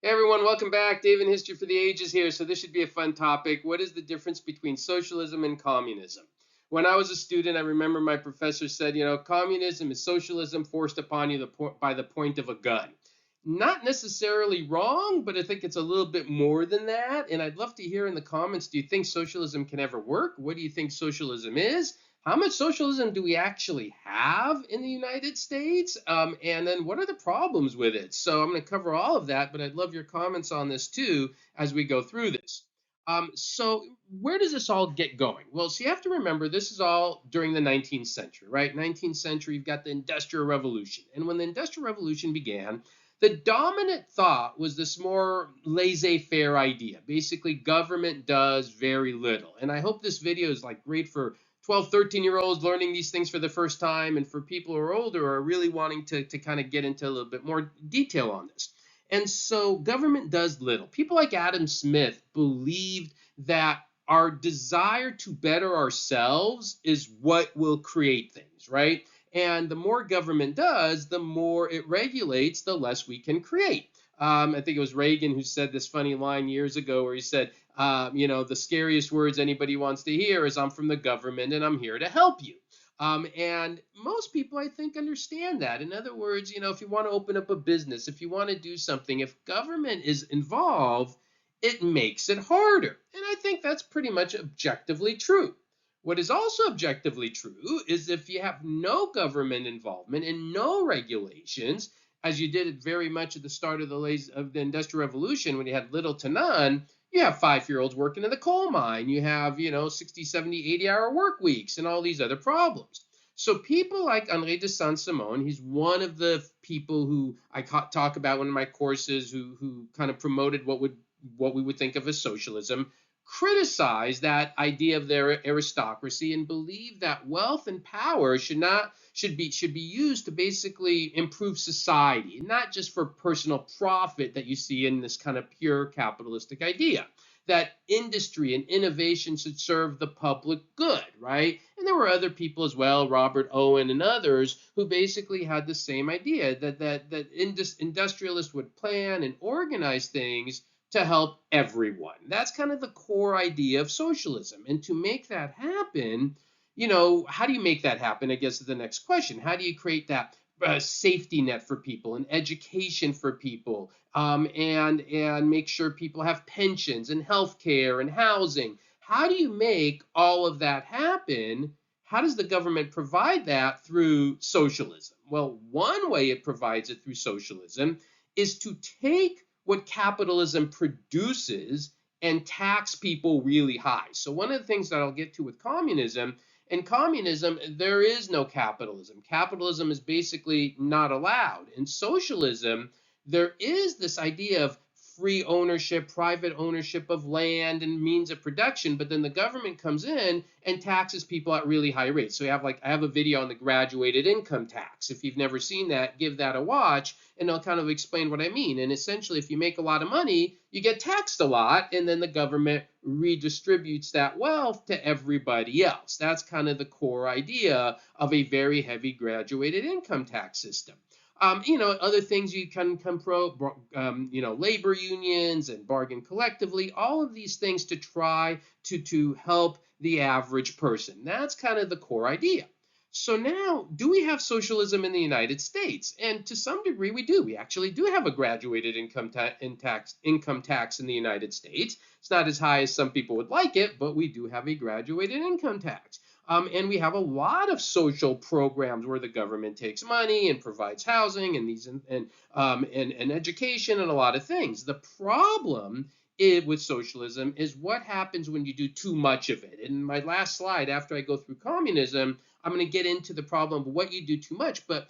Hey everyone, welcome back. Dave in History for the Ages here. So this should be a fun topic. What is the difference between socialism and communism? When I was a student, I remember my professor said, communism is socialism forced upon you by the point of a gun. Not necessarily wrong, but I think it's a little bit more than that. And I'd love to hear in the comments, do you think socialism can ever work? What do you think socialism is? How much socialism do we actually have in the United States? And then what are the problems with it? So I'm going to cover all of that, but I'd love your comments on this too as we go through this. So where does this all get going? Well, so you have to remember this is all during the 19th century, right? 19th century, you've got the Industrial Revolution. And when the Industrial Revolution began, the dominant thought was this more laissez-faire idea. Basically, government does very little. And I hope this video is like great for 12, 13-year-olds learning these things for the first time, and for people who are older or are really wanting to kind of get into a little bit more detail on this. And so government does little. People like Adam Smith believed that our desire to better ourselves is what will create things, right? And the more government does, the more it regulates, the less we can create. I think it was Reagan who said this funny line years ago where he said, the scariest words anybody wants to hear is I'm from the government and I'm here to help you. And most people, I think, understand that. In other words, if you want to open up a business, if you want to do something, if government is involved, it makes it harder. And I think that's pretty much objectively true. What is also objectively true is if you have no government involvement and no regulations, as you did very much at the start of the Industrial Revolution when you had little to none, you have 5-year-olds working in the coal mine. You have, 60, 70, 80-hour work weeks and all these other problems. So people like Henri de Saint-Simon, he's one of the people who I talk about in one of my courses who kind of promoted what we would think of as socialism, criticize that idea of their aristocracy and believe that wealth and power should be used to basically improve society, not just for personal profit that you see in this kind of pure capitalistic idea. That industry and innovation should serve the public good, right? And there were other people as well, Robert Owen and others, who basically had the same idea that industrialists would plan and organize things to help everyone. That's kind of the core idea of socialism. And to make that happen, how do you make that happen? I guess is the next question. How do you create that safety net for people and education for people, and make sure people have pensions and health care and housing? How do you make all of that happen? How does the government provide that through socialism? Well, one way it provides it through socialism is to take what capitalism produces and tax people really high. So one of the things that I'll get to with communism, in communism, there is no capitalism. Capitalism is basically not allowed. In socialism, there is this idea of free ownership, private ownership of land and means of production, but then the government comes in and taxes people at really high rates. So I have a video on the graduated income tax. If you've never seen that, give that a watch and I'll kind of explain what I mean. And essentially, if you make a lot of money, you get taxed a lot, and then the government redistributes that wealth to everybody else. That's kind of the core idea of a very heavy graduated income tax system. Other things you can labor unions and bargain collectively, all of these things to try to help the average person. That's kind of the core idea. So now, do we have socialism in the United States? And to some degree, we do. We actually do have a graduated income tax in the United States. It's not as high as some people would like it, but we do have a graduated income tax. And we have a lot of social programs where the government takes money and provides housing and education and a lot of things. The problem with socialism is what happens when you do too much of it. In my last slide, after I go through communism, I'm going to get into the problem of what you do too much. But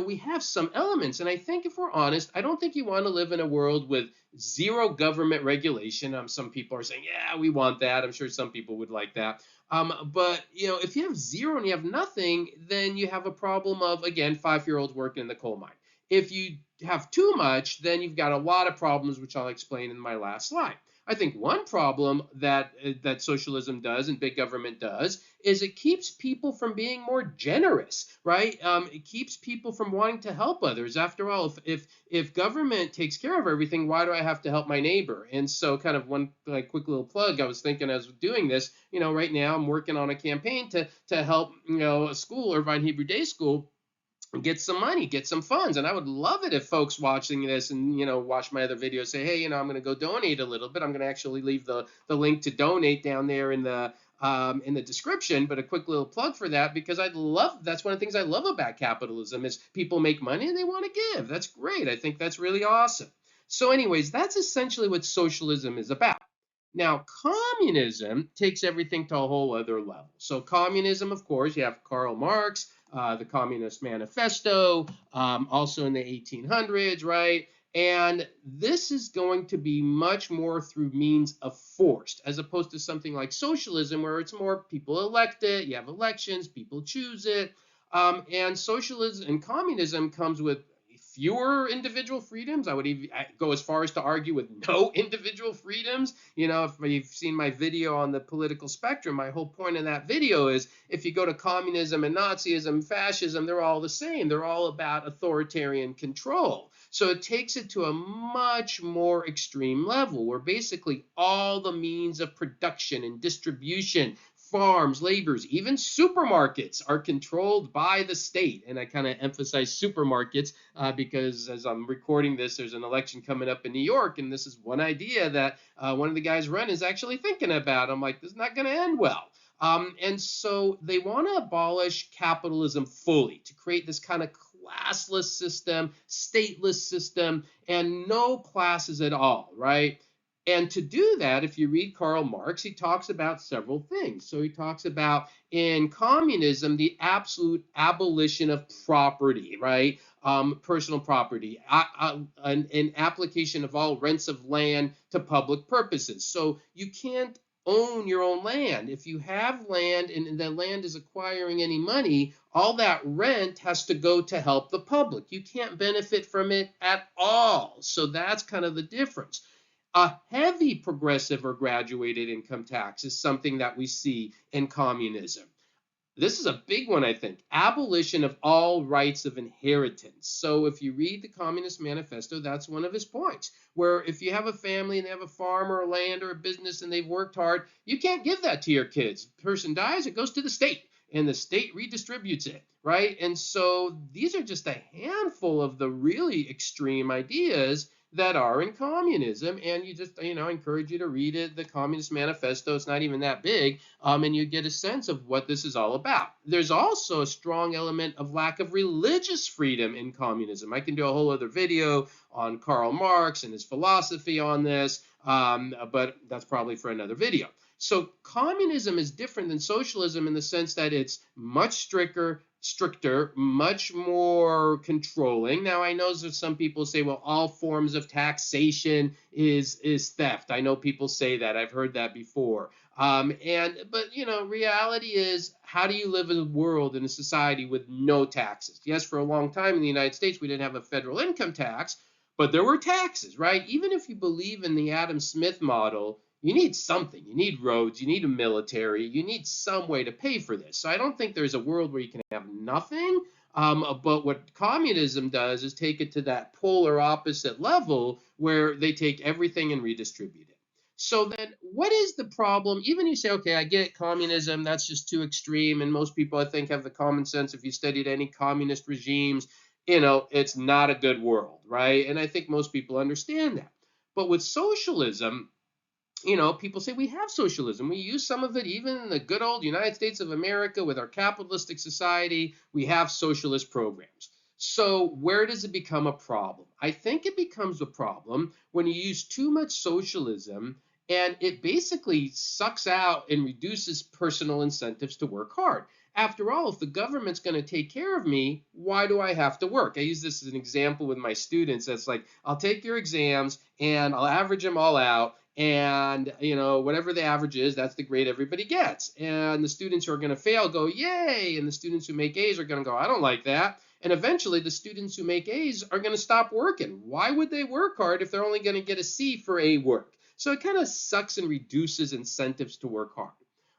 we have some elements, and I think if we're honest, I don't think you want to live in a world with zero government regulation. Some people are saying, yeah, we want that. I'm sure some people would like that. But if you have zero and you have nothing, then you have a problem of, again, 5-year-olds working in the coal mine. If you have too much, then you've got a lot of problems, which I'll explain in my last slide. I think one problem that socialism does and big government does is it keeps people from being more generous, right? It keeps people from wanting to help others. After all, if government takes care of everything, why do I have to help my neighbor? And so, kind of one like quick little plug. I was thinking as doing this, right now I'm working on a campaign to help a school, Irvine Hebrew Day School, get some money, get some funds. And I would love it if folks watching this and, watch my other videos say, hey, I'm going to go donate a little bit. I'm going to actually leave the link to donate down there in the description, but a quick little plug for that, because that's one of the things I love about capitalism is people make money and they want to give. That's great. I think that's really awesome. So anyways, that's essentially what socialism is about. Now, communism takes everything to a whole other level. So communism, of course, you have Karl Marx, the Communist Manifesto, also in the 1800s, right? And this is going to be much more through means of force, as opposed to something like socialism, where it's more people elect it, you have elections, people choose it. And socialism and communism comes with fewer individual freedoms. I would even go as far as to argue with no individual freedoms. If you've seen my video on the political spectrum, my whole point in that video is if you go to communism and Nazism, fascism, they're all the same. They're all about authoritarian control. So it takes it to a much more extreme level where basically all the means of production and distribution, farms, laborers, even supermarkets are controlled by the state. And I kind of emphasize supermarkets because as I'm recording this, there's an election coming up in New York. And this is one idea that one of the guys running is actually thinking about. I'm like, this is not going to end well. And so they want to abolish capitalism fully to create this kind of classless system, stateless system, and no classes at all, right? And to do that, if you read Karl Marx, he talks about several things. So he talks about in communism, the absolute abolition of property, right? Personal property, an application of all rents of land to public purposes. So you can't own your own land. If you have land and the land is acquiring any money, all that rent has to go to help the public. You can't benefit from it at all. So that's kind of the difference. A heavy progressive or graduated income tax is something that we see in communism. This is a big one, I think. Abolition of all rights of inheritance. So if you read the Communist Manifesto, that's one of his points, where if you have a family and they have a farm or a land or a business and they've worked hard, you can't give that to your kids. The person dies, it goes to the state, and the state redistributes it, right? And so these are just a handful of the really extreme ideas that are in communism, and you just I encourage you to read it, the Communist Manifesto. It's not even that big, and you get a sense of what this is all about. There's also a strong element of lack of religious freedom in communism. I can do a whole other video on Karl Marx and his philosophy on this, but that's probably for another video. So communism is different than socialism in the sense that it's much stricter, much more controlling. Now, I know that some people say, well, all forms of taxation is theft. I know people say that. I've heard that before. But reality is, how do you live in a world, in a society with no taxes? Yes, for a long time in the United States, we didn't have a federal income tax, but there were taxes, right? Even if you believe in the Adam Smith model, you need something. You need roads. You need a military. You need some way to pay for this. So I don't think there's a world where you can have nothing. But what communism does is take it to that polar opposite level where they take everything and redistribute it. So then what is the problem? Even you say, okay, I get communism. That's just too extreme. And most people, I think, have the common sense. If you studied any communist regimes, it's not a good world, right? And I think most people understand that. But with socialism, people say we have socialism. We use some of it even in the good old United States of America with our capitalistic society. We have socialist programs. So where does it become a problem? I think it becomes a problem when you use too much socialism and it basically sucks out and reduces personal incentives to work hard. After all, if the government's going to take care of me, why do I have to work? I use this as an example with my students. That's like, I'll take your exams and I'll average them all out. And, whatever the average is, that's the grade everybody gets. And the students who are going to fail go, yay. And the students who make A's are going to go, I don't like that. And eventually the students who make A's are going to stop working. Why would they work hard if they're only going to get a C for A work? So it kind of sucks and reduces incentives to work hard.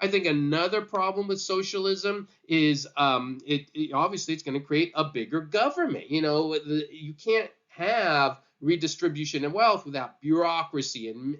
I think another problem with socialism is obviously it's going to create a bigger government. You can't have redistribution of wealth without bureaucracy and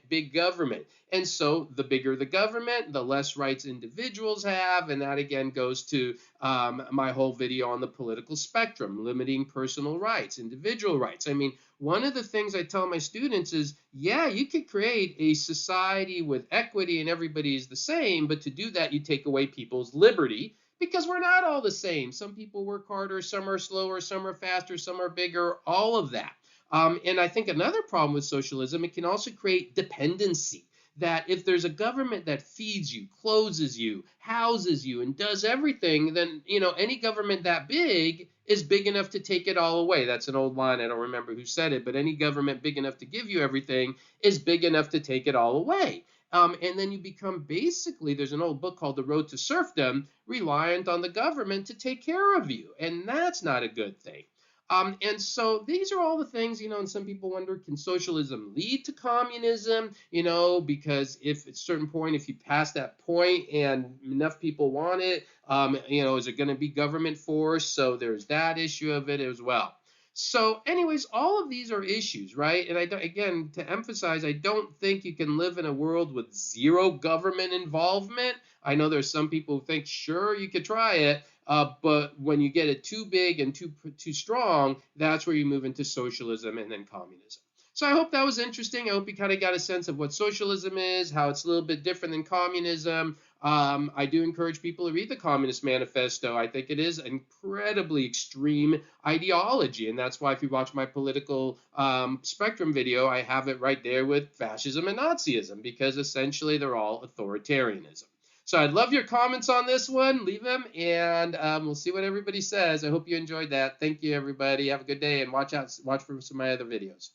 big government. And so the bigger the government, the less rights individuals have. And that again goes to my whole video on the political spectrum, limiting personal rights, individual rights. I mean, one of the things I tell my students is, yeah, you could create a society with equity and everybody is the same, but to do that, you take away people's liberty because we're not all the same. Some people work harder, some are slower, some are faster, some are bigger, all of that. And I think another problem with socialism, it can also create dependency. That if there's a government that feeds you, clothes you, houses you, and does everything, then any government that big is big enough to take it all away. That's an old line. I don't remember who said it, but any government big enough to give you everything is big enough to take it all away. And then you become basically, there's an old book called The Road to Serfdom, reliant on the government to take care of you. And that's not a good thing. And so these are all the things, and some people wonder, can socialism lead to communism? Because if at a certain point, if you pass that point and enough people want it, is it going to be government force? So there's that issue of it as well. So anyways, all of these are issues, right? And again, to emphasize, I don't think you can live in a world with zero government involvement. I know there's some people who think, sure, you could try it. But when you get it too big and too strong, that's where you move into socialism and then communism. So I hope that was interesting. I hope you kind of got a sense of what socialism is, how it's a little bit different than communism. I do encourage people to read the Communist Manifesto. I think it is an incredibly extreme ideology. And that's why if you watch my political spectrum video, I have it right there with fascism and Nazism, because essentially they're all authoritarianism. So I'd love your comments on this one. Leave them, and we'll see what everybody says. I hope you enjoyed that. Thank you, everybody. Have a good day, and watch for some of my other videos.